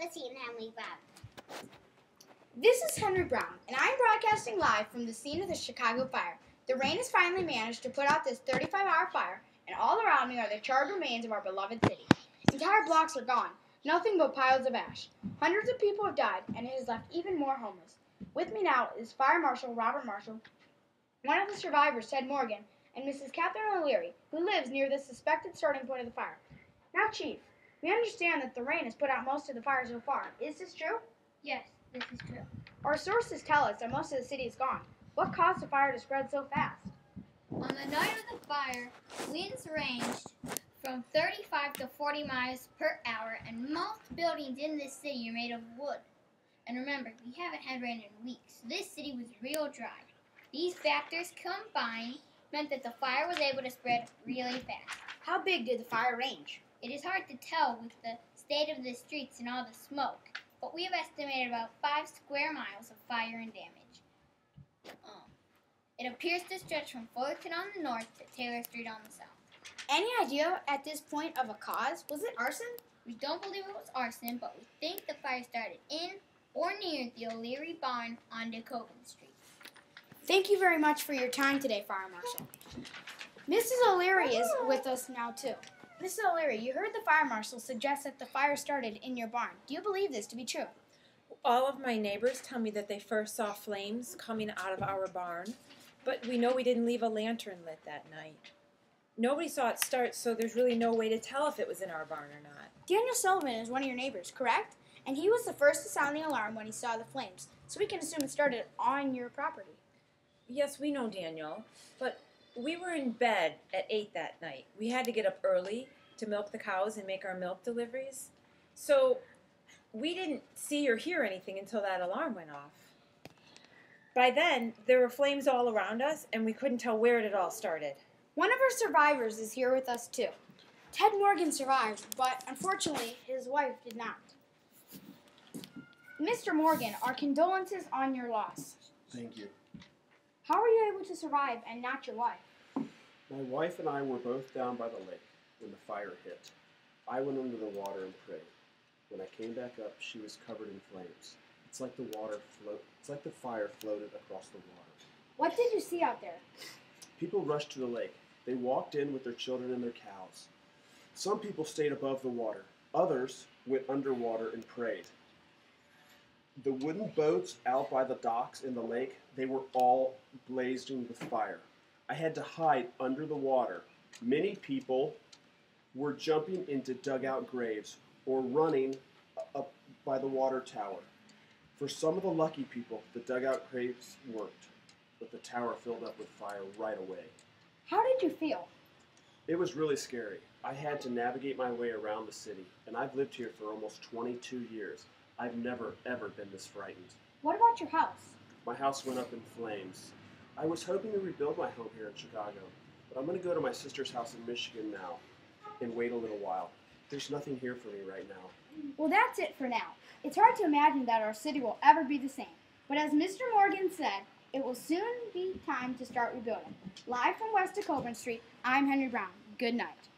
the scene, Henry Brown. This is Henry Brown, and I'm broadcasting live from the scene of the Chicago fire. The rain has finally managed to put out this 35-hour fire, and all around me are the charred remains of our beloved city. Entire blocks are gone, nothing but piles of ash. Hundreds of people have died, and it has left even more homeless. With me now is Fire Marshal Robert Marshall, one of the survivors, Ted Morgan, and Mrs. Catherine O'Leary, who lives near the suspected starting point of the fire. Now, Chief, we understand that the rain has put out most of the fire so far. Is this true? Yes, this is true. Our sources tell us that most of the city is gone. What caused the fire to spread so fast? On the night of the fire, winds ranged from 35 to 40 miles per hour, and most buildings in this city are made of wood. And remember, we haven't had rain in weeks, so this city was real dry. These factors combined meant that the fire was able to spread really fast. How big did the fire range? It is hard to tell with the state of the streets and all the smoke, but we have estimated about 5 square miles of fire and damage. It appears to stretch from Fullerton on the north to Taylor Street on the south. Any idea at this point of a cause? Was it arson? We don't believe it was arson, but we think the fire started in or near the O'Leary barn on DeKoven Street. Thank you very much for your time today, Fire Marshal. Mrs. O'Leary is with us now, too. Mrs. O'Leary, you heard the Fire Marshal suggest that the fire started in your barn. Do you believe this to be true? All of my neighbors tell me that they first saw flames coming out of our barn, but we know we didn't leave a lantern lit that night. Nobody saw it start, so there's really no way to tell if it was in our barn or not. Daniel Sullivan is one of your neighbors, correct? And he was the first to sound the alarm when he saw the flames, so we can assume it started on your property. Yes, we know Daniel, but we were in bed at 8 that night. We had to get up early to milk the cows and make our milk deliveries, so we didn't see or hear anything until that alarm went off. By then, there were flames all around us, and we couldn't tell where it had all started. One of our survivors is here with us, too. Ted Morgan survived, but unfortunately, his wife did not. Mr. Morgan, our condolences on your loss. Thank you. How were you able to survive and not your wife? My wife and I were both down by the lake when the fire hit. I went under the water and prayed. When I came back up, she was covered in flames. It's like the fire floated across the water. What did you see out there? People rushed to the lake. They walked in with their children and their cows. Some people stayed above the water. Others went underwater and prayed. The wooden boats out by the docks in the lake, they were all blazing with fire. I had to hide under the water. Many people were jumping into dugout graves or running up by the water tower. For some of the lucky people, the dugout graves worked, but the tower filled up with fire right away. How did you feel? It was really scary. I had to navigate my way around the city, and I've lived here for almost 22 years. I've never, ever been this frightened. What about your house? My house went up in flames. I was hoping to rebuild my home here in Chicago, but I'm going to go to my sister's house in Michigan now and wait a little while. There's nothing here for me right now. Well, that's it for now. It's hard to imagine that our city will ever be the same. But as Mr. Morgan said, it will soon be time to start rebuilding. Live from West DeKoven Street, I'm Henry Brown. Good night.